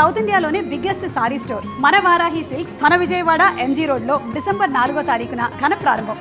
South ఇండియాలోనే biggest sorry store మన Varahi silks మన విజయవాడ ఎంజీ రోడ్ లో డిసెంబర్ 4వ తారీఖున ఘన ప్రారంభం.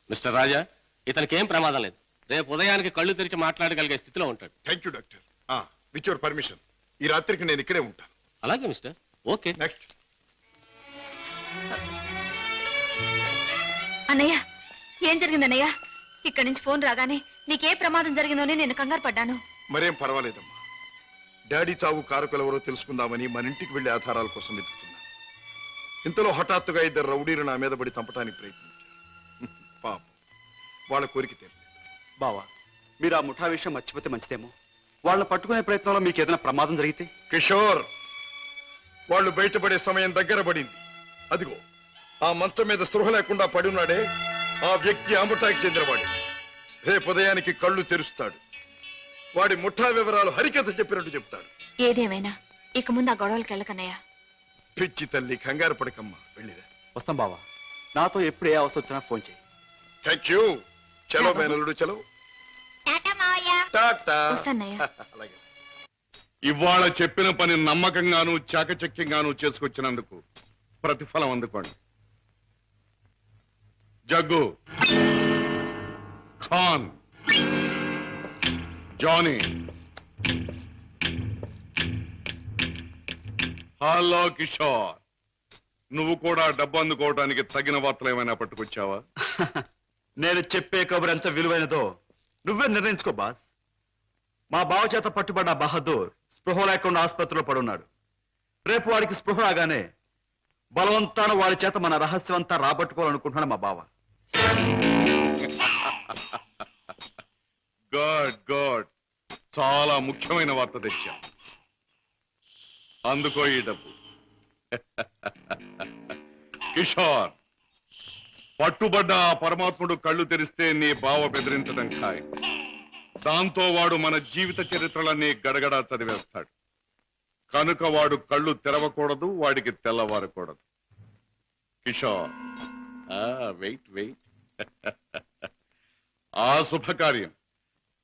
మిస్టర్ రాజా, ఇతనికి ఏం ప్రమాదం లేదు. రేపు ఉదయానికి కళ్ళు తెరిచి మాట్లాడగలిగే స్థితిలో ఉంటాడు. Thank you doctor. With your permission ఈ రాత్రికి నేను ఇక్కడే ఉంటాను. అలాగే మిస్టర్. ఓకే. నెక్స్ట్. అన్నయ్య, ఏం జరిగింది అన్నయ్య? ఇక్కడి నుంచి ఫోన్ రాగానే నీకే ప్రమాదం జరిగిందోనే నేను కంగారు పడ్డాను. మరేం పర్వాలేదమ్మా. డాడీ చావు కారకులెవరో తెలుసుకుందామని మన ఇంటికి వెళ్లి ఆధారాల కోసం వెతుకుతున్నాను. ఇంతలో హఠాత్తుగా ఇద్దరు రౌడీలు నా మీద పడి చంపడానికి ప్రయత్నించారు. పాపం, వాళ్ళ కోరిక తీరలేదు. బావా, మీరు ఆ ముఠా విషయం మర్చిపోతే మంచిదేమో. వాళ్ళని పట్టుకునే ప్రయత్నంలో మీకు ఏదైనా ప్రమాదం జరిగితే? కిషోర్, వాళ్ళు బయటపడే సమయం దగ్గర పడింది. అదిగో ఆ మంచం మీద స్పృహ లేకుండా పడి ఉన్నాడే, ఆ వ్యక్తి ఆ ముఠాకి చెందినవాడే. రేపు ఉదయానికి కళ్ళు తెరుస్తాడు. వాడి ముఠా వివరాలు హరికథ చెప్పినట్టు చెప్తాడు. ఏదేమైనా ఇక ముందు ఆ గొడవలకి వెళ్ళకన్నయ్య. పిచ్చి తల్లి, కంగారు పడకమ్మా, వెళ్ళిరా. వస్తాం బావా. నాతో ఎప్పుడు ఏ అవసరం వచ్చినా ఫోన్ చేయి. Thank you. చలో మేనల్లుడు, చలో. వస్తానయ్య. ఇవాళ చెప్పిన పని నమ్మకంగాను చాకచక్యంగాను చేసుకొచ్చినందుకు ప్రతిఫలం అందుకోండి. జగ్గు, ఖాన్, జానీ. హలో కిషోర్, నువ్వు కూడా డబ్బు అందుకోవడానికి తగిన వార్తలు ఏమైనా పట్టుకొచ్చావా? నేను చెప్పే కబురు ఎంత విలువైనదో నువ్వే నిర్ణయించుకో బాస్. మా బావ చేత పట్టుబడ్డ బహదూర్ స్పృహ లేకుండా ఆసుపత్రిలో పడున్నాడు. రేపు వాడికి స్పృహ రాగానే బలవంతాన వాడి చేత మన రహస్యం అంతా రాబట్టుకోవాలనుకుంటున్నాడు మా బావ. గుడ్ గుడ్, చాలా ముఖ్యమైన వార్త తెచ్చా. అందుకో ఈ డబ్బు. కిషోర్, పట్టుబడ్డ ఆ పరమాత్ముడు కళ్ళు తెరిస్తే నీ బావ బెదిరించడం ఖాయం. దాంతో వాడు మన జీవిత చరిత్రలన్నీ గడగడా చదివేస్తాడు. కనుక వాడు కళ్ళు తెరవకూడదు, వాడికి తెల్లవారకూడదు. Kishore, wait wait. ఆ శుభకార్యం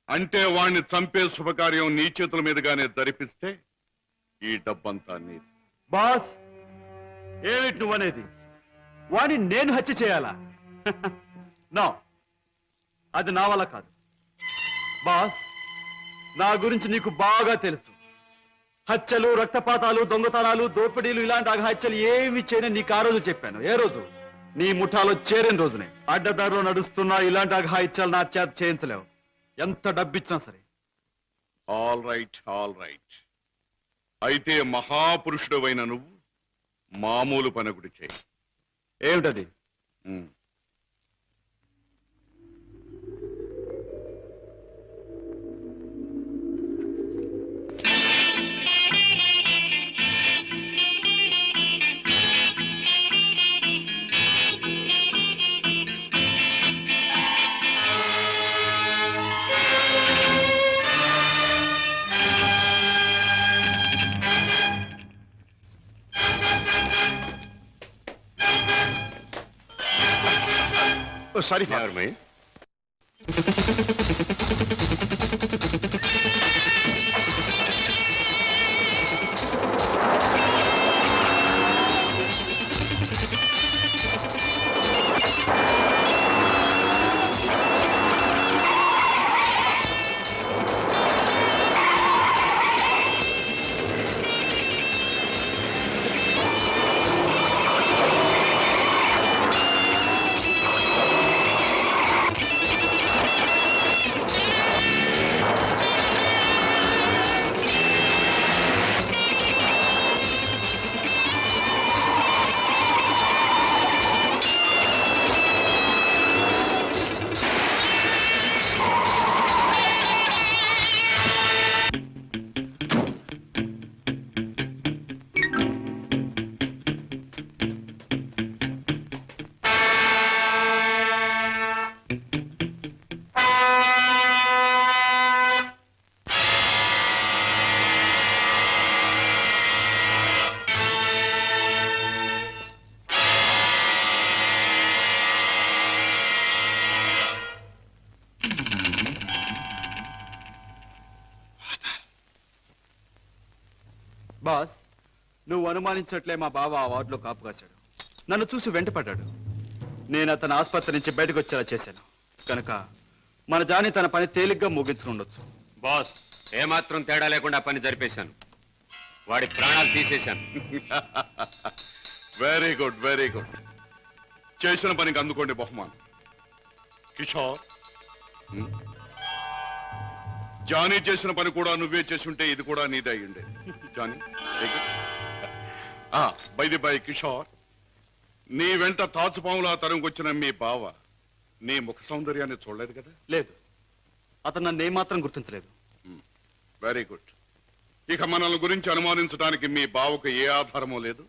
అంటే వాణ్ణి చంపే శుభకార్యం నీ చేతుల మీదుగానే జరిపిస్తే ఈ డబ్బంతా నీది. బాస్, ఏమిటి నువ్వనేది? వాడిని నేను హత్య చేయాలా? నో, అది నా వల్ల కాదు. బాస్, నా గురించి నీకు బాగా తెలుసు. హత్యలు, రక్తపాతాలు, దొంగతనాలు, దోపిడీలు ఇలాంటి అఘాత్యలు ఏమి చేయని నీకు ఆ రోజు చెప్పాను. ఏ రోజు? నీ ముఠాలో చేరిన రోజునే. అడ్డదారిలో నడుస్తున్నా ఇలాంటి అఘాయిత్యాలు నా చేత చేయించలేవు, ఎంత డబ్బిచ్చినా సరే. All right, all right. అయితే మహాపురుషుడవైన నువ్వు మామూలు పనగుడి చేయి. ఏమిటది? ఉమ్. ఓ, సారీ ఫాదర్. బాస్, నువ్వు అనుమానించట్లే మా బావ ఆ వార్డులో కాపు కాశాడు. నన్ను చూసి వెంటపడ్డాడు. నేను అతను ఆసుపత్రి నుంచి బయటకు వచ్చేలా చేశాను కనుక మన జాని తన పని తేలిగ్గా ముగించుకుండొచ్చు. బాస్, ఏమాత్రం తేడా లేకుండా పని జరిపేశాను. వాడి ప్రాణాలు తీసేశాను. Very good, very good. చేసిన పనికి అందుకోండి బహుమానం. కిషోర్, జానీ చేసిన పని కూడా నువ్వే చేసుంటే ఇది కూడా నీదే అయ్యుండే. జానీ, బై కిషోర్, నీ వెంట తాచుపాములా తరుముకొచ్చిన మీ బావ నీ ముఖ సౌందర్యాన్ని చూడలేదు కదా? లేదు, అతను నన్ను ఏమాత్రం గుర్తించలేదు. Very good. ఇక మనల్ని గురించి అనుమానించడానికి మీ బావకు ఏ ఆధారమూ లేదు.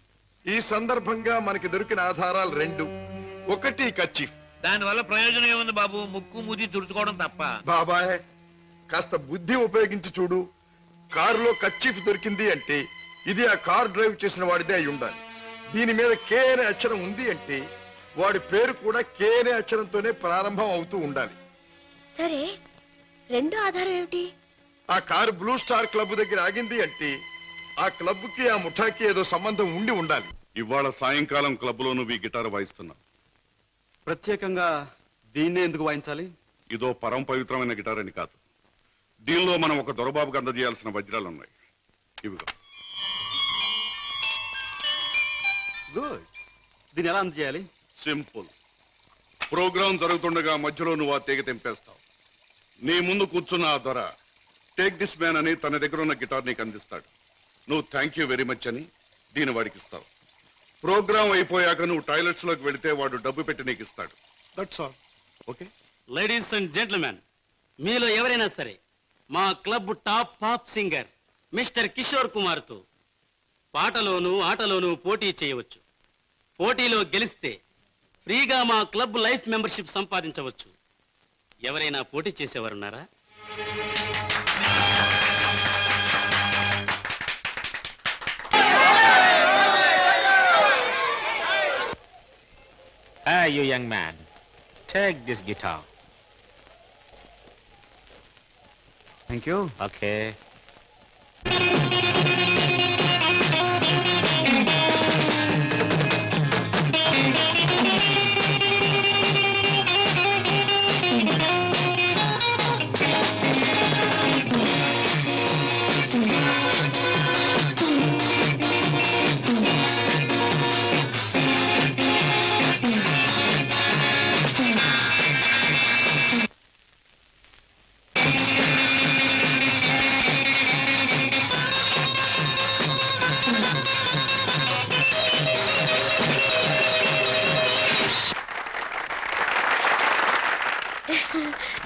ఈ సందర్భంగా మనకి దొరికిన ఆధారాలు రెండు. ఒకటి కర్చీఫ్. దానివల్ల ప్రయోజనం ఏముంది బాబు? ముక్కు ముది తుడుచుకోవడం తప్ప. బాబాయ్, కాస్త బుద్ధి ఉపయోగించి చూడు. కారులో కర్చీఫ్ దొరికింది అంటే ఇది ఆ కార్ డ్రైవ్ చేసిన వాడిదే అయి ఉండాలి. దీని మీద కే అనే అక్షరం ఉంది అంటే వాడి పేరు కూడా కే అనే అక్షరంతోనే ప్రారంభం అవుతూ ఉండాలి. సరే, రెండో ఆధారం ఏమిటి? ఆ కారు బ్లూ స్టార్ క్లబ్ దగ్గర ఆగింది అంటే ఆ క్లబ్ కి ఆ ముఠాకి ఏదో సంబంధం ఉండి ఉండాలి. ఇవాళ సాయంకాలం క్లబ్ లో నువ్వు ఈ గిటార్ వాయిస్తున్నావు. ప్రత్యేకంగా దీన్నే ఎందుకు వాయించాలి? ఇదో పరమ పవిత్రమైన గిటార్ అని కాదు. దీనిలో మనం ఒక దొరబాబుకి అందజేయాల్సిన వజ్రాలు ఉన్నాయి. ఇవిగో. గుడ్. దీన్ని ఎలా అందజేయాలి? సింపుల్. ప్రోగ్రాం జరుగుతుండగా మధ్యలో నువ్వు ఆ తీగ తెంపేస్తావు. నీ ముందు కూర్చున్న ఆ దొర టేక్ దిస్ మ్యాన్ అని తన దగ్గర ఉన్న గిటార్ నీకు అందిస్తాడు. నువ్వు థ్యాంక్ యూ వెరీ మచ్ అని దీని వాడికి ఇస్తావు. ప్రోగ్రాం అయిపోయాక నువ్వు టాయిలెట్స్ లోకి వెళితే వాడు డబ్బు పెట్టి నీకు ఇస్తాడు. That's all. Okay? Ladies and gentlemen, మీలో ఎవరైనా సరే మా club top pop singer mister Kishore Kumar తో పాటలోనూ ఆటలోనూ పోటీ చేయవచ్చు. పోటీలో గెలిస్తే ఫ్రీగా మా క్లబ్ లైఫ్ మెంబర్షిప్ సంపాదించవచ్చు. ఎవరైనా పోటీ చేసేవారున్నారా? Hey, you young man, take this guitar. Thank you. Okay.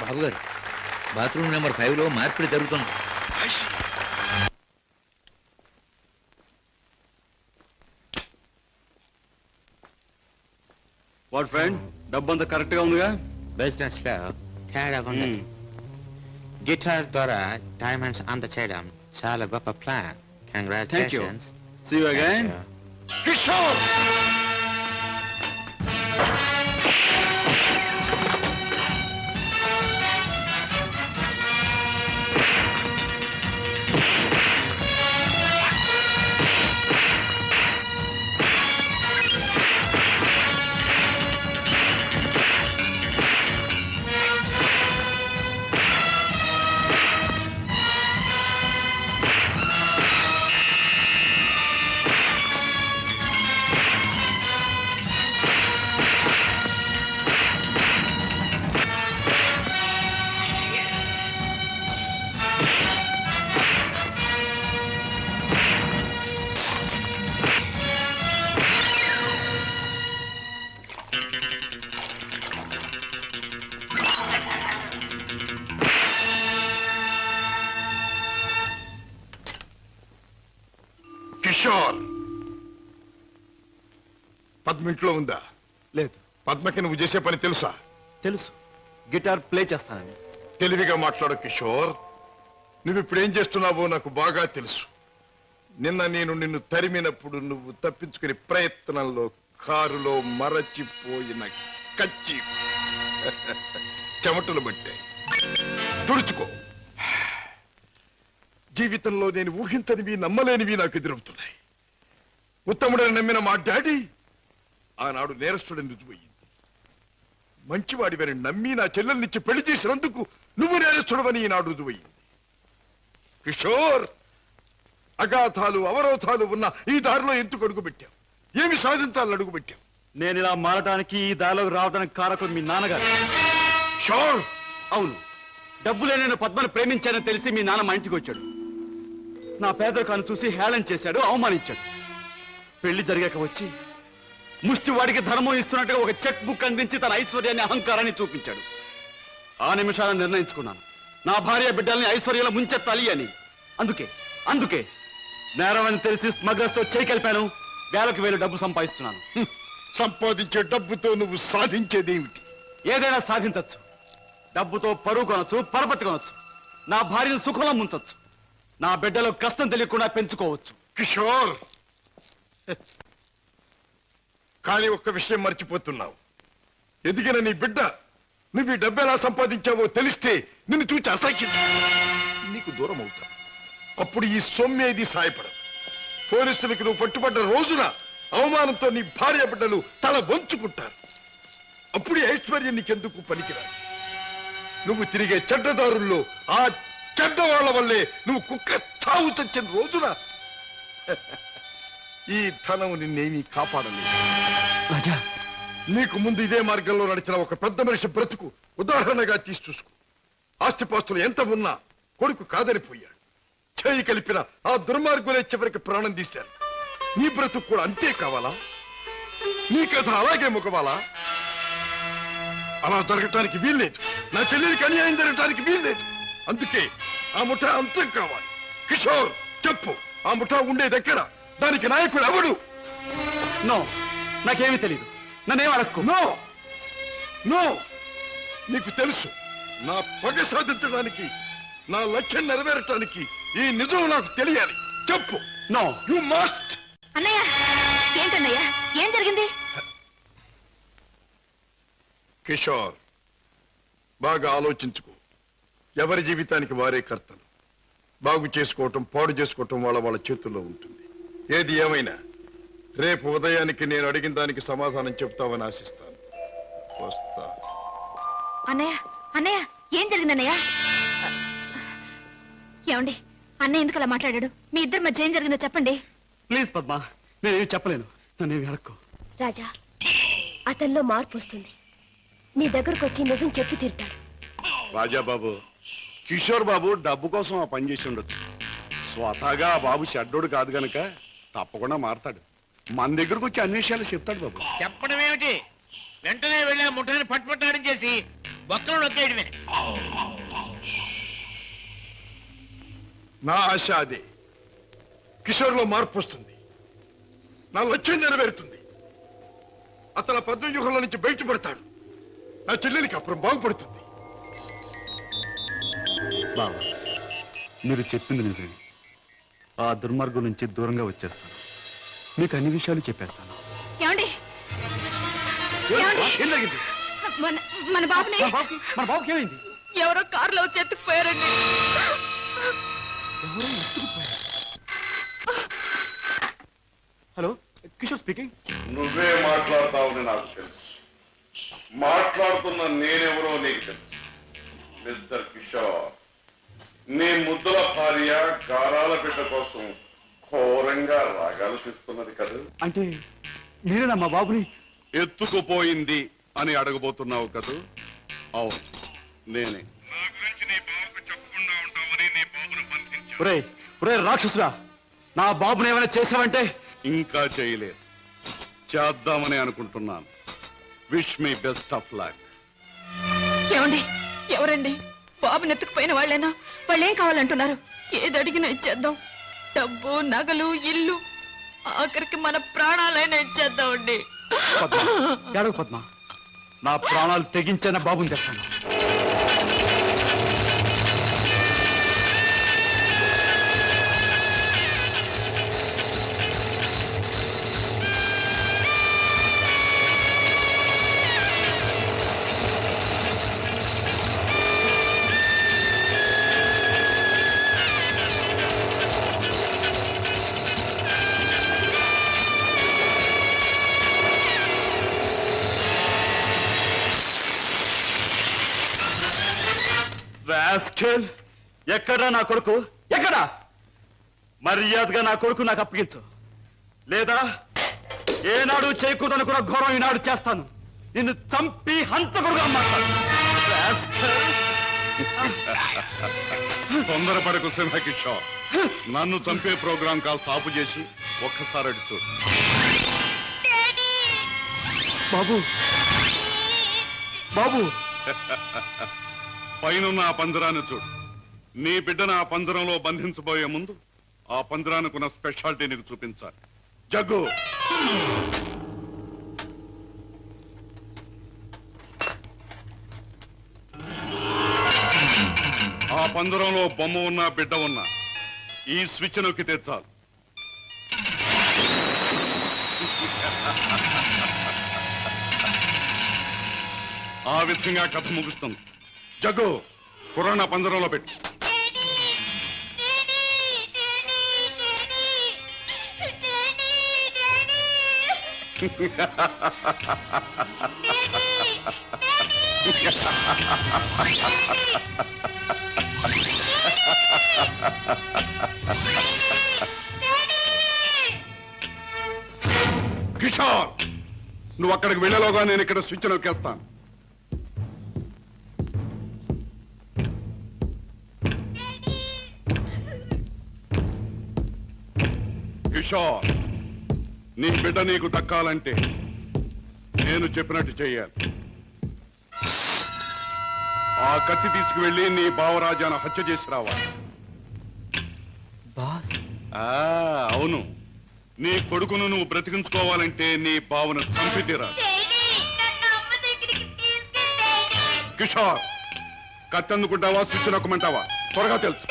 బాబు గారు బాత్రూమ్ నెంబర్ 5లో మార్పిడి జరుగుతుంది. వాట్ ఫ్రెండ్, డబ్బంతా కరెక్ట్ గా ఉందిగా? బిజినెస్ లో తేడా ఉన్నది. గిటార్ ద్వారా డైమండ్స్ అందచేయడం చాలా గొప్ప plan. Congratulations. See you again. Kishore Kishore Padma ఇంట్లో ఉందా? లేదు. పద్మకి నువ్వు చేసే పని తెలుసా? తెలుసు, గిటార్ ప్లే చేస్తానని. తెలివిగా మాట్లాడు కిషోర్. నువ్వు ఇప్పుడు ఏం చేస్తున్నావో నాకు బాగా తెలుసు. నిన్న నేను నిన్ను తరిమినప్పుడు నువ్వు తప్పించుకునే ప్రయత్నంలో కారులో మరచిపోయిన కచ్చి చెమటలు పట్టాయి. తుడుచుకో. జీవితంలో నేను ఊహించనివి నమ్మలేనివి నాకు ఎదురవుతున్నాయి. ఉత్తముడని నమ్మిన మా డాడీ ఆనాడు నేరస్తుడని రుజువయ్యింది. మంచివాడివని నమ్మి నా చెల్లెల్నిచ్చి పెళ్లి చేసినందుకు నువ్వు నేరస్తుడవని ఈనాడు రుజువయ్యింది. కిషోర్, అగాధాలు అవరోధాలు ఉన్న ఈ దారిలో ఎందుకు అడుగు పెట్టావు? ఏమి సాధించాలని అడుగు పెట్టావు? నేను ఇలా మారటానికి, ఈ దారిలోకి రావడానికి కారకులు మీ నాన్నగారు. షోర్. అవును, డబ్బులే నేను పద్మను ప్రేమించానని తెలిసి మీ నాన్న మా ఇంటికి వచ్చాడు. నా పేదరికాన్ని చూసి హేళన చేశాడు, అవమానించాడు. పెళ్లి జరిగాక వచ్చి ముష్టివాడికి ధర్మం ఇస్తున్నట్టుగా ఒక చెక్ బుక్ అందించి తన ఐశ్వర్యాన్ని, అహంకారాన్ని చూపించాడు. ఆ నిమిషాలను నిర్ణయించుకున్నాను, నా భార్య బిడ్డల్ని ఐశ్వర్యంలో ముంచెత్తాలి అని. అందుకే నేరం అని తెలిసి స్మగ్లర్స్ తో చేయి కలిపాను. వేలకు వేలు డబ్బు సంపాదిస్తున్నాను. సంపాదించే డబ్బుతో నువ్వు సాధించేదేమిటి? ఏదైనా సాధించచ్చు. డబ్బుతో పరువు కొనొచ్చు, పరపతి కొనొచ్చు. నా భార్యను సుఖంలో ముంచొచ్చు. నా బిడ్డలో కష్టం తెలియకుండా పెంచుకోవచ్చు. కిషోర్, కానీ ఒక్క విషయం మర్చిపోతున్నావు. ఎదిగిన నీ బిడ్డ నువ్వు ఈ డబ్బు ఎలా సంపాదించావో తెలిస్తే నిన్ను చూచి అసహ్యం నీకు దూరం అవుతా. అప్పుడు ఈ సొమ్మేది సాయపడదు. పోలీసులకు నువ్వు పట్టుబడ్డ రోజున అవమానంతో నీ భార్య బిడ్డలు తల వంచుకుంటారు. అప్పుడు ఈ ఐశ్వర్యం నీకెందుకు పనికిరాదు. నువ్వు తిరిగే చెడ్డదారుల్లో ఆ చెడ్డవాళ్ల వల్లే నువ్వు కుక్క చావు చచ్చిన రోజున ఈ ధనం నిన్నేమీ కాపాడలేదు. రాజా, నీకు ముందు ఇదే మార్గంలో నడిచిన ఒక పెద్ద మనిషి బ్రతుకు ఉదాహరణగా తీసి చూసుకో. ఆస్తిపాస్తులు ఎంత ఉన్నా కొడుకు కాదనిపోయాడు. చేయి కలిపిన ఆ దుర్మార్గులే చివరికి ప్రాణం తీశారు. నీ బ్రతుకు కూడా అంతే కావాలా? నీ కథ అలాగే ముగవాలా? అలా జరగటానికి వీల్లేదు. నా చెల్లెలికి అన్యాయం జరగటానికి వీల్లేదు. అందుకే ఆ ముఠా అంతం కావాలి. కిషోర్, చెప్పు, ఆ ముఠా ఉండే దగ్గర దానికి నాయకుడు ఎవడు? నో, నాకేమీ తెలియదు. నన్నేం అడక్కు. నో నో, నీకు తెలుసు. నా పగ సాధించడానికి, నా లక్ష్యం నెరవేరటానికి ఈ నిజం నాకు తెలియాలి. చెప్పు. No, you must. అన్నయ్య, ఏంటన్నయ్య, ఏం జరిగింది? కిషోర్, బాగా ఆలోచించుకో. ఎవరి జీవితానికి వారే కర్తలు. బాగు చేసుకోవటం, పాడు చేసుకోవటం వాళ్ళ చేతుల్లో ఉంటుంది. ఏది ఏమైనా రేపు ఉదయానికి నేను అడిగిన దానికి సమాధానం చెప్తావని ఆశిస్తాను. వస్తా. అన్నయ్య, ఏం జరిగిందన్నయ్య? ఏమండి, అన్నయ్య ఎందుకు అలా మాట్లాడాడు? మీ ఇద్దరి మధ్య ఏం జరిగిందో చెప్పండి. ప్లీజ్ పద్మ, నేనేం చెప్పలేను. నన్నేమి అడక్కు. రాజా, అతనిలో మార్పు వస్తుంది. నీ దగ్గరకు వచ్చి నిజం చెప్పి తీరుతాడు. రాజాబాబు, కిషోర్ బాబు డబ్బు కోసం ఆ పని చేసి ఉండొచ్చు. స్వతహాగా ఆ బాబు షడ్డోడు కాదు గనక తప్పకుండా మారతాడు. మన దగ్గరకు వచ్చి అన్ని విషయాలు చెప్తాడు బాబు. చెప్పడం ఏమిటి? వెంటనే వెళ్ళి ఆ ముఠాన్ని పట్టుపట్టాడించేసి బొక్కలు నొక్కేయడమే. నా ఆశ అదే. కిషోర్లో మార్పు వస్తుంది, నా లక్ష్యం నెరవేరుతుంది. అతను పద్మవ్యూహంలో నుంచి బయటపడతాడు. నా చెల్లెలికి అప్పుడు బాగుపడుతుంది. బావా, మీరు చెప్పింది నిజమే. ఆ దుర్మార్గం నుంచి దూరంగా వచ్చేస్తాను. మీకు అన్ని విషయాలు చెప్పేస్తాను. ఏమండి ఏం జరిగింది? మన బాబుని మన బాబుకి ఏమైంది? ఎవరో కారులో వచ్చి ఎత్తుకుపోయారండి. Hello, Kishore speaking. నువ్వే మాట్లాడతావని నాకు తెలుసు. మాట్లాడుతున్న నేనెవరో నీకు తెలుసు. మిస్టర్ కిషోర్, నీ ముద్దుల భార్య గారాల బిడ్డ కోసం ఘోరంగా రాగాలు తీస్తున్నది కదా. అంటే మీరేనా మా బాబుని ఎత్తుకుపోయింది అని అడగబోతున్నావు కదూ? అవును, నేనే. ఒరే రాక్షసురా, నా బాబుని ఏమైనా చేసావంటే? ఇంకా చేయలేదు, చేద్దామని అనుకుంటున్నాను. Wish me best of luck. ఏమండి ఎవరండి? బాబుని ఎత్తుకుపోయిన వాళ్ళేనా? వాళ్ళేం కావాలంటున్నారు? ఏది అడిగినా ఇచ్చేద్దాం. డబ్బు, నగలు, ఇల్లు, ఆఖరికి మన ప్రాణాలైనా ఇచ్చేద్దామండి. పద్మ, నా ప్రాణాలు తెగించిన బాబుని తెస్తాను. ఎక్కడా నా కొడుకు? ఎక్కడా? మర్యాదగా నా కొడుకు నాకు అప్పగించు, లేదా ఏనాడు చేయకూడదనుకున్న ఘోరం ఈనాడు చేస్తాను. నిన్ను చంపి హంతకుడుగా మాట్లాడు. తొందరపడకు సింహకిషోర్. నన్ను చంపే ప్రోగ్రాం కాస్త ఆపు చేసి ఒక్కసారి అడి చూడు. బాబు, బాబు, పైనున్న ఆ పంజరాన్ని చూడు. నీ బిడ్డను ఆ పంజరంలో బంధించబోయే ముందు ఆ పంజరానికున్న స్పెషాలిటీ నీకు చూపించాలి. జగ్గు, ఆ పంజరంలో బొమ్మ ఉన్న బిడ్డ ఉన్న ఈ స్విచ్ నొక్కితే చాలు. ఆ విధంగా కథ ముగుస్తుంది. జగ్గు, కుర్రాన్ని ఆ పంజరంలో పెట్టు. కిషోర్, నువ్వు అక్కడికి వెళ్ళలోగా నేను ఇక్కడ స్విచ్ నొక్కేస్తాను. కిషోర్, నీ బిడ్డ నీకు దక్కాలంటే నేను చెప్పినట్టు చెయ్యాలి. ఆ కత్తి తీసుకువెళ్ళి నీ బావరాజాను హత్య చేసి రావాలి. అవును, నీ కొడుకును నువ్వు బ్రతికించుకోవాలంటే నీ బావను చంపి తీరాలి. కిషోర్, కత్తి అందుకుంటావా, స్విచ్ నొక్కమంటావా? త్వరగా తెలుసు.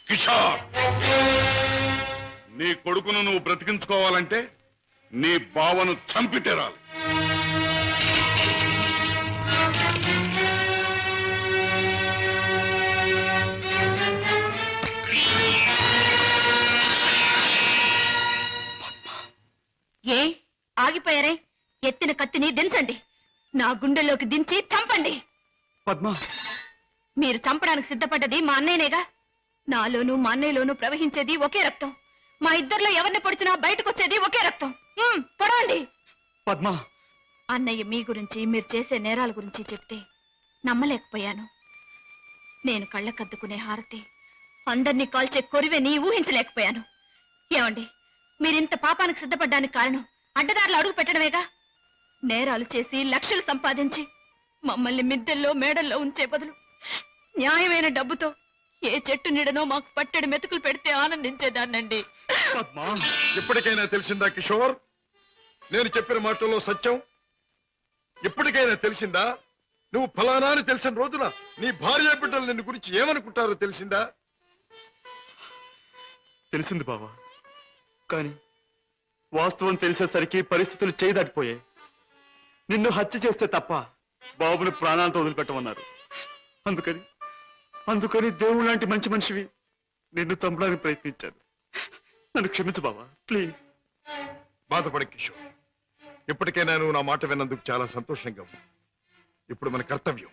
కిషోర్, నీ కొడుకును నువ్వు బ్రతికించుకోవాలంటే నీ బావను చంపి తీరాలి. నా గుండెల్లోకి దించి చంపండి. పద్మ, మీరు చంపడానికి సిద్ధపడ్డది మా అన్నయ్యనేగా. నాలోనూ మా అన్నయ్యలోనూ ప్రవహించేది ఒకే రక్తం. మా ఇద్దరిలో ఎవరిని పొడిచినా బయటకు వచ్చేది ఒకే రక్తం. పొడవండి. పద్మ, అన్నయ్య మీ గురించి, మీరు చేసే నేరాల గురించి చెప్తే నమ్మలేకపోయాను. నేను కళ్ళకద్దుకునే హారతి, అందరినీ కాల్చే కొరివెని ఊహించలేకపోయాను. ఏమండి, మీరింత పాపానికి సిద్ధపడ్డానికి కారణం అడ్డదారులు అడుగు పెట్టడమేగా. నేరాలు చేసి లక్షలు సంపాదించి మమ్మల్ని మిద్దెల్లో మేడల్లో ఉంచే బదులు న్యాయమైన డబ్బుతో ఏ చెట్టు నీడనో మాకు పట్టెడు మెతుకులు పెడితే ఆనందించేదాన్నండి. ఇప్పటికైనా తెలిసిందా కిషోర్, నేను చెప్పిన మాటల్లో సత్యం? ఇప్పటికైనా తెలిసిందా? నువ్వు ఫలానా అని తెలిసిన రోజున నీ భార్య బిడ్డలు నిన్ను గురించి ఏమనుకుంటారో తెలిసిందా? తెలిసింది బావా, కానీ వాస్తవం తెలిసేసరికి పరిస్థితులు చేయదాటిపోయాయి. నిన్ను హత్య చేస్తే తప్ప బాబుని ప్రాణాలతో వదిలిపెట్టమన్నారు. అందుకని దేవుడు లాంటి మంచి మనిషివి నిన్ను చంపడానికి ప్రయత్నించాను. నన్ను క్షమించు బావా, ప్లీజ్. బాధపడ కిషోర్, ఇప్పటికైనా నువ్వు నా మాట విన్నందుకు చాలా సంతోషంగా ఉంది. ఇప్పుడు మన కర్తవ్యం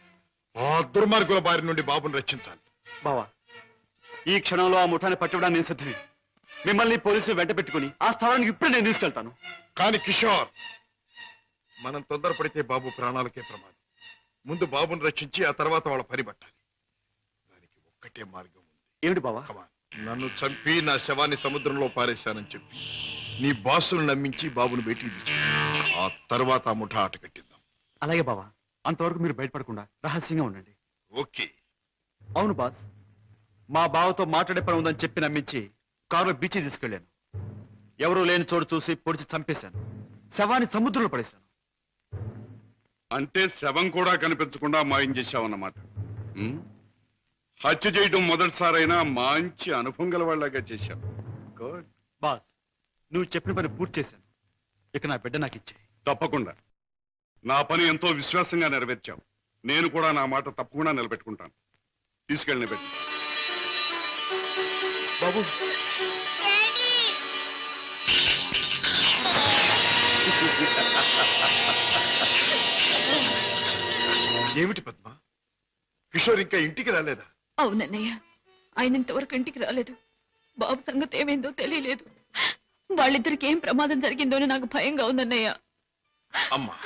ఆ దుర్మార్గుల బారి నుండి బాబుని రక్షించాలి. బావా, ఈ క్షణంలో ఆ ముఠాన్ని పట్టుకోవడానికి నేను సిద్ధమే. మిమ్మల్ని పోలీసులు వెంట పెట్టుకుని ఆ స్థలానికి ఇప్పుడే నేను తీసుకెళ్తాను. కానీ కిషోర్, మనం తొందరపడితే బాబు ప్రాణాలకే ప్రమాదం. ముందు బాబుని రక్షించి ఆ తర్వాత వాళ్ళ పని పట్టాలి. దానికి ఒక్కటే మార్గం ఉంది. ఏమిటి బావా? నన్ను చంపి నా శవాన్ని సముద్రంలో పారేశానని చెప్పి నీ బాసును నమ్మించి బాబును బయటికి తీసుకు, ఆ తర్వాత ఆ ముఠా ఆట కట్టిద్దాం. అలాగే బావా, అంతవరకు మీరు బయటపడకుండా రహస్యంగా ఉండండి. ఓకే. అవును బాస్, మా బావతో మాట్లాడే పని ఉందని చెప్పి నమ్మించి కారులో బీచ్ తీసుకెళ్లాను. ఎవరూ లేని చోటు చూసి పొడిచి చంపేశాను. శవాన్ని సముద్రంలో పడేశాను. అంటే శవం కూడా కనిపించకుండా మాయం చేశావన్నమాట. హత్య చేయడం మొదటిసారైనా మంచి అనుభవం గల వాళ్ళగా చేశావు. గుడ్. బాస్, నువ్వు చెప్పిన పని పూర్తి చేశాను. ఇక నా బిడ్డ నాకు ఇచ్చే. తప్పకుండా. నా పని ఎంతో విశ్వాసంగా నెరవేర్చావు. నేను కూడా నా మాట తప్పకుండా నిలబెట్టుకుంటాను. తీసుకెళ్ళిన బిడ్డ. బాబు, ఏమిటి పద్మ, కిషోర్ ఇంకా ఇంటికి రాలేదా? అవునన్నయ్య, ఆయన ఇంతవరకు ఇంటికి రాలేదు. బాబు సంగతి ఏమైందో తెలియలేదు. వాళ్ళిద్దరికి ఏం ప్రమాదం జరిగిందోని నాకు భయంగా ఉందన్నయ్య. అమ్మా,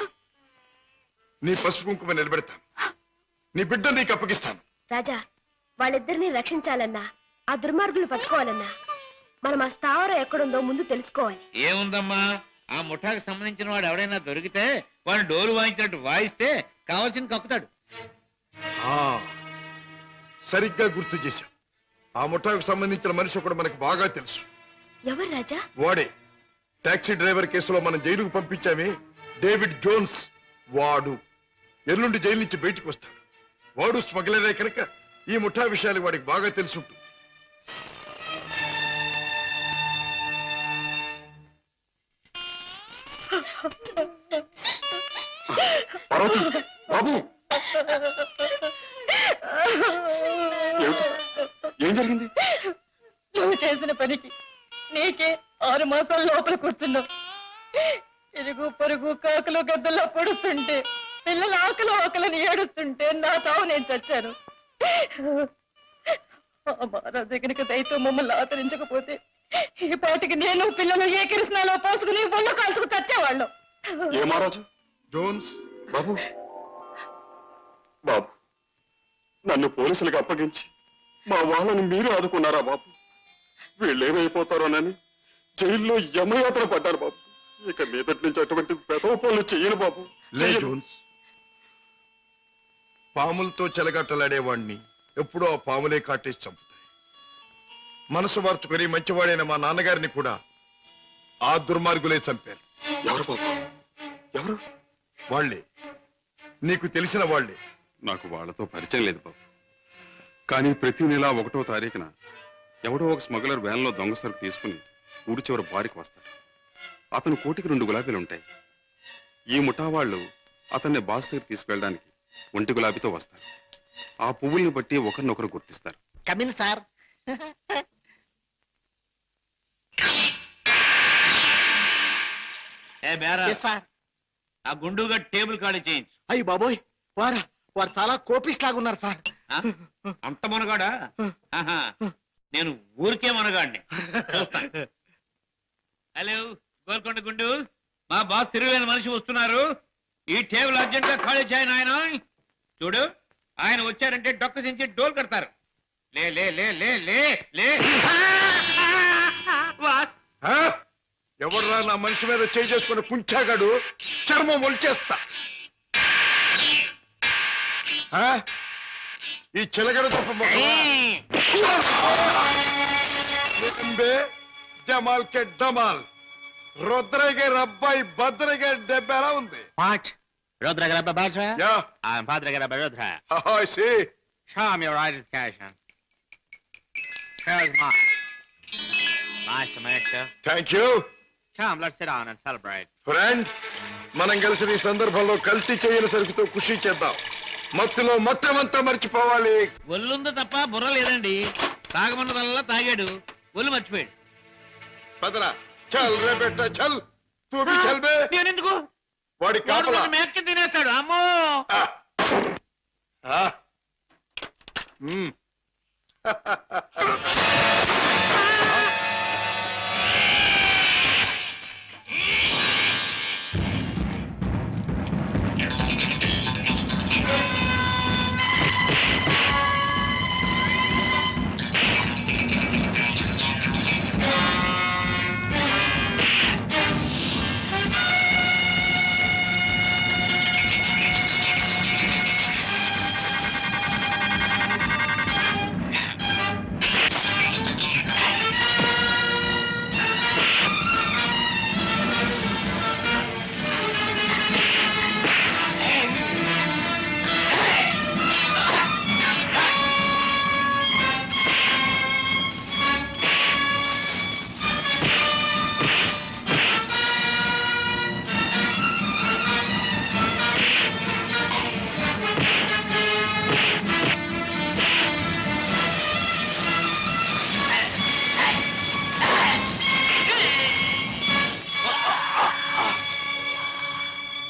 నీ పసుపు కుంకుమ నిలబెడతాను. నీ బిడ్డ నీకు అప్పగిస్తాను. రాజా, వాళ్ళిద్దరిని రక్షించాలన్నా, ఆ దుర్మార్గులు పట్టుకోవాలన్నా మనం ఆ స్థావరం ఎక్కడుందో ముందు తెలుసుకోవాలి. ఏముందమ్మా, ఆ ముఠాకు సంబంధించిన వాడు ఎవడైనా దొరికితే వాడు డోలు వాయించినట్టు వాయిస్తే కావాల్సింది కక్కుతాడు. సరిగ్గా గుర్తు చేశాం. ఆ ముఠాకు సంబంధించిన మనిషి ఒకడు మనకు బాగా తెలుసు. ఎవరు రాజా? వాడే టాక్సీ డ్రైవర్ కేసులో మనం జైలుకు పంపించామే, డేవిడ్ జోన్స్. వాడు ఎల్లుండి జైలు నుంచి బయటకు వస్తాడు. వాడు స్మగ్లరే కనుక ఈ ముఠా విషయాలు వాడికి బాగా తెలుసుంటుంది. బాబు, ఏం జరిగింది? నువ్వు చేసిన పనికి నీకే 6 మాసాల లోపల కూర్చున్నావు. ఇరుగు పొరుగు కాకులు గద్దల్లో పొడుస్తుంటే, పిల్లల ఆకలిని ఏడుస్తుంటే నా చావు నేను చచ్చాను. ఆ మహారాజు కనుక దయతో మమ్మల్ని ఆదరించకపోతే ఈ పాటికి నేను పిల్లలు ఏ కిరసనాలో పోసుకుని ఒళ్ళు కాల్చుకు చచ్చేవాళ్ళం. ఏ మహారాజు? జోన్స్. బాబు, బాబు, నన్ను పోలీసులకు అప్పగించి మా వాళ్ళని మీరు ఆదుకున్నారా బాబు? వీళ్ళేమైపోతారోనని జైల్లో యమయాత్ర పడ్డారు బాబు. ఇక మీదటి నుంచి అటువంటి పెదవ పనులు చెయ్యను బాబు. లే జోన్స్, పాములతో చెలగట్టలాడేవాణ్ణి ఎప్పుడూ ఆ పాములే కాటేసి చంపుతాయి. మనసు మార్చుకొని మంచివాడైన మా నాన్నగారిని కూడా ఆ దుర్మార్గులే చంపారు. ఎవరు బాబు? ఎవరు? వాళ్లే, నీకు తెలిసిన వాళ్లే. నాకు వాళ్ళతో పరిచయం లేదు బాబు. కానీ ప్రతి నెల 1వ తారీఖున ఎవడో ఒక స్మగ్లర్ వ్యాన్లో దొంగ సరుకు తీసుకుని ఊరి చివరి బారికి వస్తాడు. అతను కోటికి 2 గులాబీలు ఉంటాయి. ఈ ముఠా వాళ్ళు అతన్ని బాస్ దగ్గర తీసుకెళ్ళడానికి 1 గులాబీతో వస్తారు. ఆ పువ్వుల్ని బట్టి ఒకరినొకరు గుర్తిస్తారు. Come in sir. ఏ బేరా, సార్, ఆ గుండుగా టేబుల్ ఖాళీ చేయించు. అయ్యి బాబోయ్, వారు చాలా కోపిస్ట్ లాగున్నారు సార్. ఆ? అంత మనగాడా? ఆహా, నేను ఊరికే మనగాడిని. హలో గోల్కొండ గుండు, మా బాస్ తిరుగులేని మనిషి వస్తున్నారు. ఈ టేబుల్ అర్జెంట్ గా ఖాళీ చేయను. ఆయన చూడు, ఆయన వచ్చారంటే డొక్క సించి డోల్ కడతారు. లే లే లే లే లే లే. బాస్ ఎవర్రా నా మనిషి మీద చేయి చేసుకుని కుంచాగాడు? చర్మం ఒలిచేస్తా. ఈ చిలగడ జమాల్ కే డమాల్. రుద్రయ్య గారి అబ్బాయి భద్రయ్య గారి దెబ్బ ఎలా ఉంది? Rodra grabba Bajra? Yeah. I'm Padre grabba Rodra. I see. Show me your identification. Here's mine. Nice to meet you. Thank you. Come, let's sit down and celebrate. Friend, మనం కలిసి ఈ సందర్భంలో కల్తీ చేయని సరుకుతో ఖుషి చేద్దాం. మత్తులో మొత్తమంతా మర్చిపోవాలి. ఒళ్ళుందో తప్ప బుర్ర లేదండి. తాగమన్నదల్లా తాగాడు, ఒళ్ళు మర్చిపోయాడు. పదరా, చల్ రే బెట్ట, చల్. తూ భీ చల్ బే. నేనెందుకు? వాడి కాపలా మేక్కి తినేస్తాడు. అమ్మో.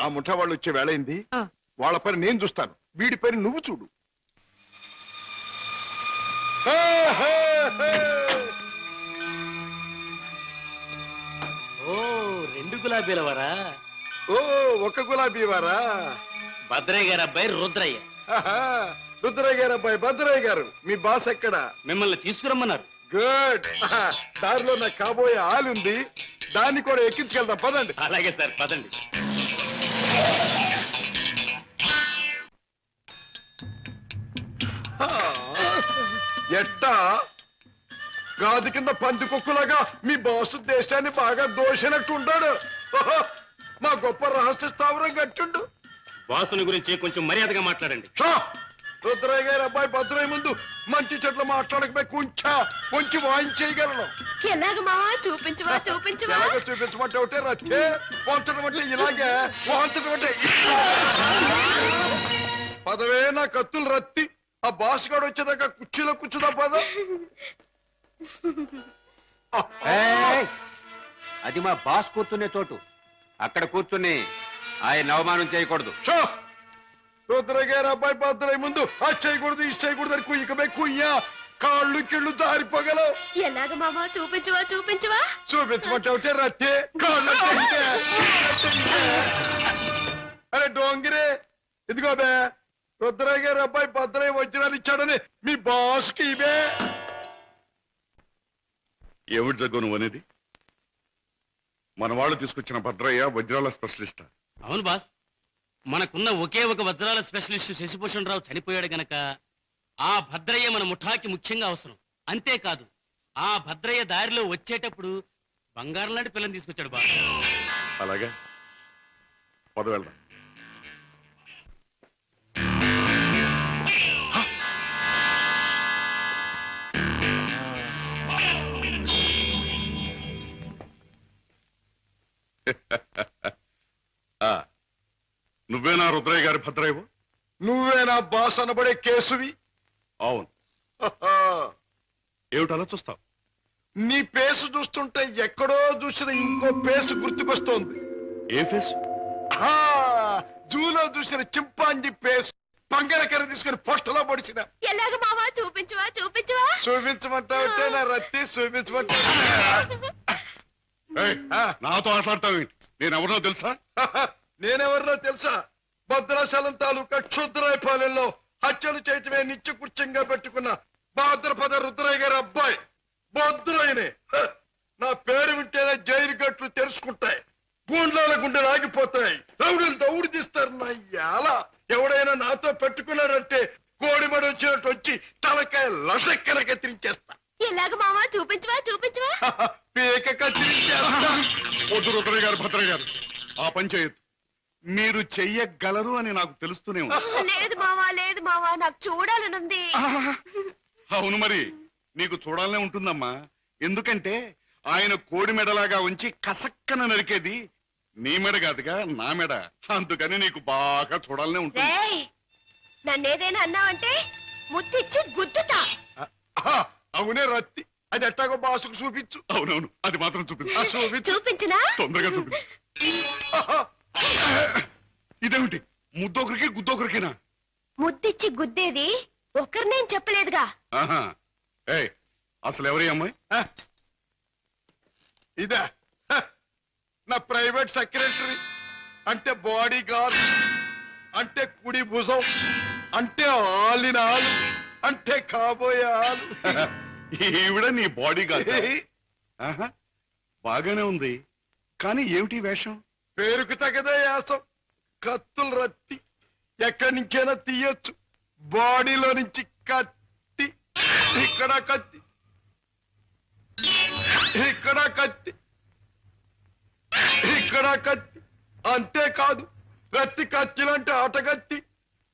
ఆ ముఠా వాళ్ళు వచ్చే వేళైంది. వాళ్ళ పని నేను చూస్తాను, వీడి పని నువ్వు చూడు. ఓ, 2 గులాబీల వారా? ఓ, ఒక గులాబీ వారా? భద్రయ్య గారి అబ్బాయి రుద్రయ్య. రుద్రయ్య గారు అబ్బాయి భద్రయ్య గారు. మీ బాస్ ఎక్కడ? మిమ్మల్ని తీసుకురమ్మన్నారు. గుడ్. దారిలో నాకు కాబోయే ఆలుంది, దాన్ని కూడా ఎక్కించుకెళ్దాం. పదండి. అలాగే సార్, పదండి. ఎట్టా గాది కింద పంది కుక్కులాగా మీ బాసు దేశాన్ని బాగా దోషినట్టు ఉంటాడు. మా గొప్ప రహస్య స్థావరం కట్టిండు. బాసుని గురించి కొంచెం మర్యాదగా మాట్లాడండి. రుద్రయ్య గారి అబ్బాయి భద్రయ్య ముందు మంచి చెట్లు మాట్లాడకపోయి కొంచెం వాయించేయగలను. ఎలాగ మావా? చూపించవా చూపించవా? ఎలాగో చూపించమంటే ఒకటే రచ్చే, వంచడం అంటే ఇలాగే, వాంచడం అంటే పదవే నా కత్తులు రత్తి. ఆ బాస్ గాడు వచ్చేదాకా కుర్చీలో కూర్చుదా పద. అది మా బాస్ కూర్చునే చోటు. అక్కడ కూర్చుని ఆయన అవమానం చేయకూడదు. రుద్రయ్య గారి అబ్బాయి భద్రయ్య ముందు అది చేయకూడదు, ఇది చేయకూడదు అని కుయ్యకమే కుయ్యా, కాళ్ళు కిళ్ళు జారిపోగలవు. ఎలాగ మావా? చూపించవా చూపించవా? చూపించమంటే ఒకటే రత్తే, కాళ్ళు అరే డోంగిరే, ఇదిగో బే, రుద్రయ్య గారి అబ్బాయి భద్రయ్య వజ్రాలు ఇచ్చాడని మీ బాస్ కి ఇవే. ఏమిటి జగ్గు నువ్వు అనేది? మన వాళ్ళు తీసుకొచ్చిన భద్రయ్య వజ్రాల స్పెషలిస్ట్. అవును బాస్, మనకున్న ఒకే ఒక వజ్రాల స్పెషలిస్ట్ శశిభూషణ్ రావు చనిపోయాడు గనక ఆ భద్రయ్య మన ముఠాకి ముఖ్యంగా అవసరం. అంతేకాదు, ఆ భద్రయ్య దారిలో వచ్చేటప్పుడు బంగారం లాంటి పిల్లని తీసుకొచ్చాడు బాస్. అలాగా, పద వెళ్దాం. నువ్వేనా రుద్రయ్య గారి భద్రయ్యవు? నువ్వేనా బాస్ అనబడే కేసువి? అవును. ఏమిటి అలా చూస్తావు? నీ పేసు చూస్తుంటే ఎక్కడో చూసిన ఇంకో పేసు గుర్తుకొస్తోంది. ఏ ఫేస్? జూలో చూసిన చింపాంజీ పేస్ పంగడకర తీసుకుని పొట్టలో పొడిచిన. ఎలాగ మావా చూపించువా చూపించువా? చూపించమంటావుంటే నా రత్తి చూపించమంటావు. నాతో మాట్లాడతావేంటి? నేను ఎవరినో తెలుసా? నేనెవరినో తెలుసా? భద్రాచలం తాలూకా క్షుద్రాయపాలెంలో హత్యలు చేయటమే నిత్యకృత్యంగా పెట్టుకున్న భాద్రపద రుద్రయ్య గారి అబ్బాయి భద్రయ్యనే. నా పేరు వింటేనే జైలు గట్లు తెరుచుకుంటాయి, గూండాల గుండెలు ఆగిపోతాయి, రౌడీలు దౌడు తీస్తారు. నా యాల ఎవడైనా నాతో పెట్టుకున్నాడంటే కోడిమడి వచ్చినట్టు వచ్చి తలకాయ లసక్కన కత్తిరించేస్తా. ఎలాగ మావా చూపించువా చూపించువా? పీక కత్తిరించేస్తా. వద్దు రుద్రయ్య గారు, భద్రయ్య గారు, ఆ పని చేయొద్దు. మీరు చెయ్యగలరు అని నాకు తెలుస్తూనే ఉంది. లేదు మావా లేదు మావా, నాకు చూడాలనుంది. అవును మరి, నీకు చూడాలనే ఉంటుందమ్మా. ఎందుకంటే ఆయన కోడి మెడలాగా ఉంచి కసక్కన నరికేది నీ మెడ కాదుగా, నా మెడ. అందుకని నీకు బాగా చూడాలనే ఉంటుంది. రేయ్, నన్నేదైనా అన్నావంటే ముద్దిచ్చి గుద్దుతా. అవునే రత్తి, అది ఎట్టాగో బాసుకు చూపించు. అవునవును, అది మాత్రం చూపించు. చూపించినా? తొందరగా చూపించు. ఇదేమిటి, ముద్దొకరికి గుద్దొకరికేనా? ముద్దిచ్చి గుద్దేది ఒకరినేం చెప్పలేదుగా. ఆహా. ఏయ్, అసలు ఎవరి అమ్మాయి? ఇదా నా ప్రైవేట్ సెక్రటరీ, అంటే బాడీ గార్డ్, అంటే కుడి భుజం, అంటే ఆలిన ఆలు, అంటే కాబోయే ఆలు. ఈవిడ నీ బాడీ గార్డ్? బాగానే ఉంది, కానీ ఏమిటి వేషం? పేరుకు తగదే యాసం. కత్తులు రత్తి ఎక్కడి నుంచైనా తీయొచ్చు. బాడీలో నుంచి కత్తి, ఇక్కడ కత్తి, ఇక్కడ కత్తి, ఇక్కడ కత్తి. అంతేకాదు, రత్తి కత్తిలంటే ఆటగత్తి.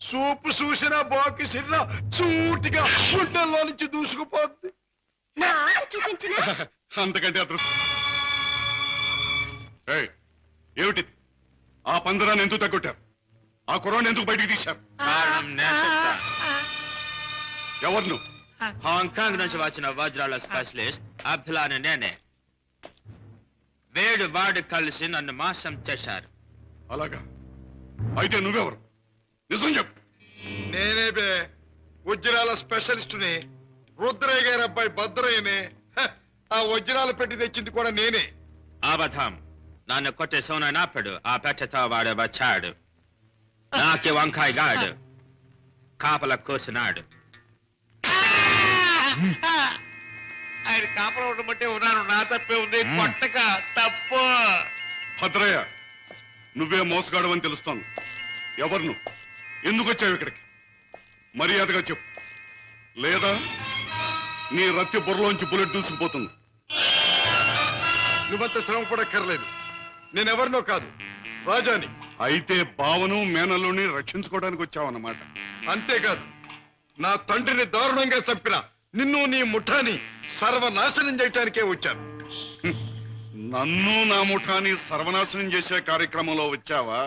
సూపు చూసిన బాకి సిన్న సూటిగా గుండెల్లో నుంచి దూసుకుపోద్ది. చూపించిన అంతకంటే అదృష్టం. ఏయ్, ఏమిటి ఆ పందరాన్ని ఎందుకు తగ్గొట్టారు? ఆ కుర్రాన్ని ఎందుకు బయటికి తీశారు? ఎవరు నువ్వు? హాంకాంగ్ నుంచి వచ్చిన వజ్రాల స్పెషలిస్ట్ అబ్దుల్లాని నేనే. వేడు వాడు కలిసి నన్ను మోసం చేశారు. అలాగా? అయితే నువ్వెవరు? నిజం చెప్పు. నేనే బే, వజ్రాల స్పెషలిస్టుని, రుద్రయ్య గారి అబ్బాయి భద్రయ్యనే. ఆ వజ్రాలు పెట్టి తెచ్చింది కూడా నేనే. అబద్ధం. నన్ను కొట్టే సోననాపుడు ఆ పెట్టెతో వాడు వచ్చాడు. నాకి వంకాయ గాడు కాపల కూర్చున్నాడు. ఆయన కాపల ఉండమంటే ఉన్నాను, నా తప్పే ఉంది. కొట్టక తప్పు. భద్రయ్య, నువ్వే మోసగాడవని తెలుస్తోంది. ఎవరు నువ్వు? ఎందుకు వచ్చావు ఇక్కడికి? మర్యాదగా చెప్పు, లేదా నీ రత్తి బుర్రలోంచి బుల్లెట్ దూసుకుపోతుంది. నువ్వంత శ్రమ పడక్కర్లేదు. నేనెవరినో కాదు, రాజాని. అయితే బావను మేనల్లుని రక్షించుకోవడానికి వచ్చావన్నమాట. అంతేకాదు, నా తండ్రిని దారుణంగా చంపిన నిన్ను నీ ముఠాని సర్వనాశనం చేయటానికే వచ్చాను. నన్ను నా ముఠాని సర్వనాశనం చేసే కార్యక్రమంలో వచ్చావా?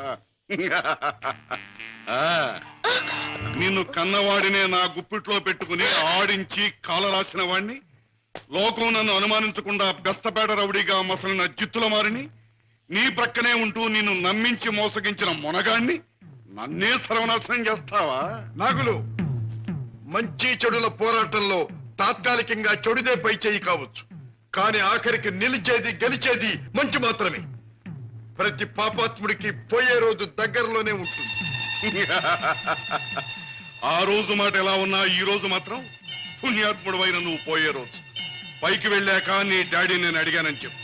నిన్ను కన్నవాడినే నా గుప్పిట్లో పెట్టుకుని ఆడించి కాలరాసిన వాడిని, లోకం నన్ను అనుమానించకుండా బెస్తపేట రౌడీగా మసలిన జిత్తుల మారిని, నీ ప్రక్కనే ఉంటూ నిన్ను నమ్మించి మోసగించిన మొనగాణ్ణి నన్నే సర్వనాశనం చేస్తావా? నాగులు, మంచి చెడుల పోరాటంలో తాత్కాలికంగా చెడుదే పై చేయి కావచ్చు, కానీ ఆఖరికి నిలిచేది గెలిచేది మంచి మాత్రమే. ప్రతి పాపాత్ముడికి పోయే రోజు దగ్గరలోనే ఉంటుంది. ఆ రోజు మాట ఎలా ఉన్నా ఈ రోజు మాత్రం పుణ్యాత్ముడు నువ్వు పోయే రోజు. పైకి వెళ్ళాక నీ డాడీ నేను అడిగానని చెప్పు.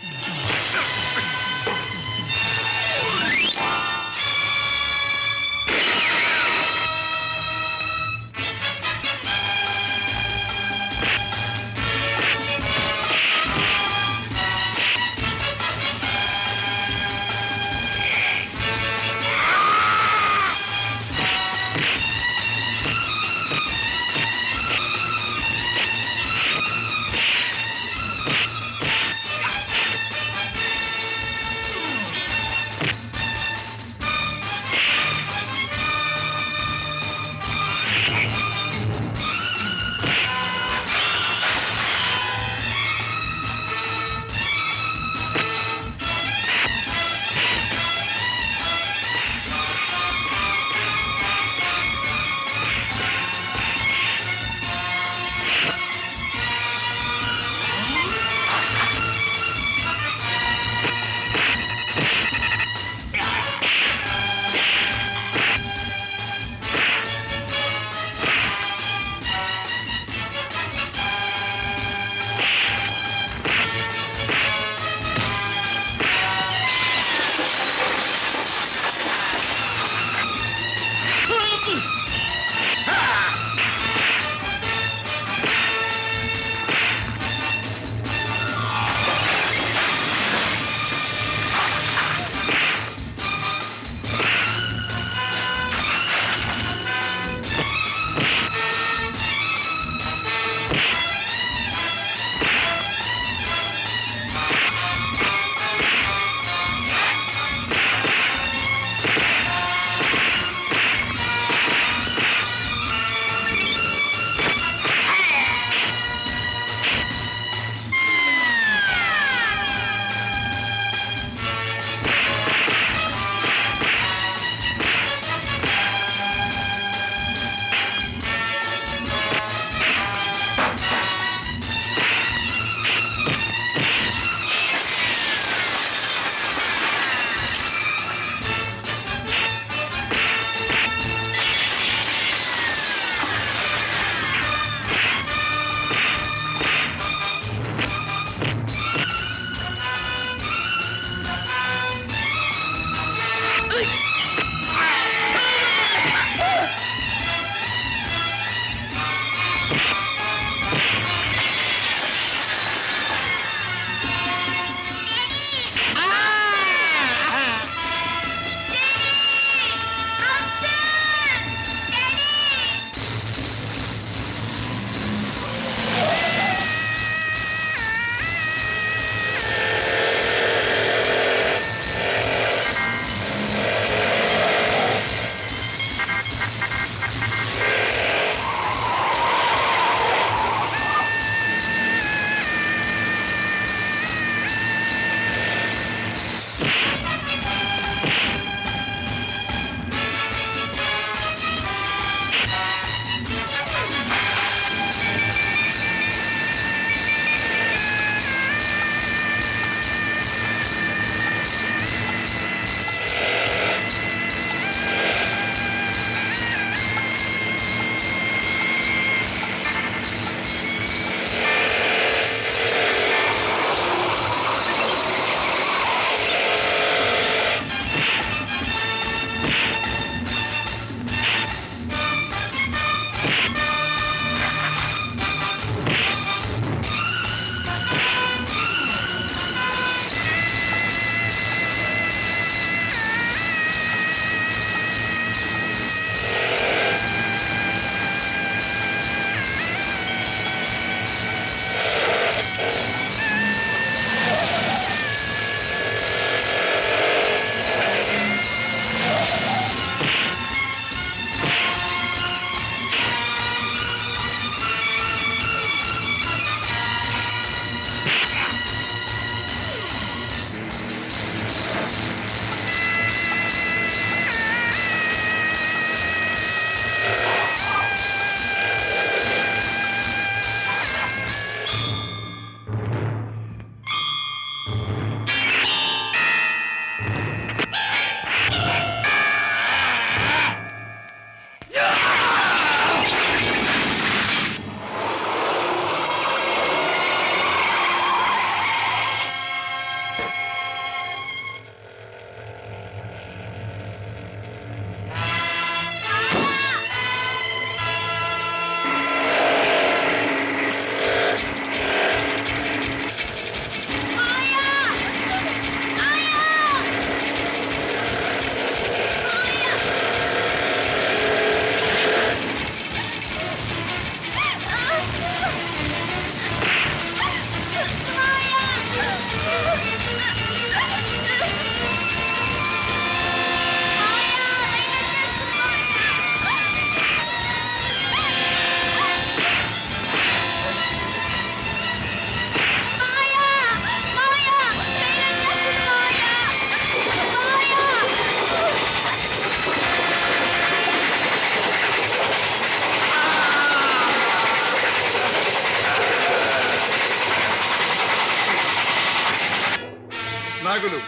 నాగులు,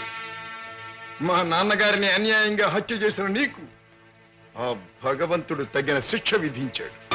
మా నాన్నగారిని అన్యాయంగా హత్య చేసిన నీకు ఆ భగవంతుడు తగిన శిక్ష విధించాడు.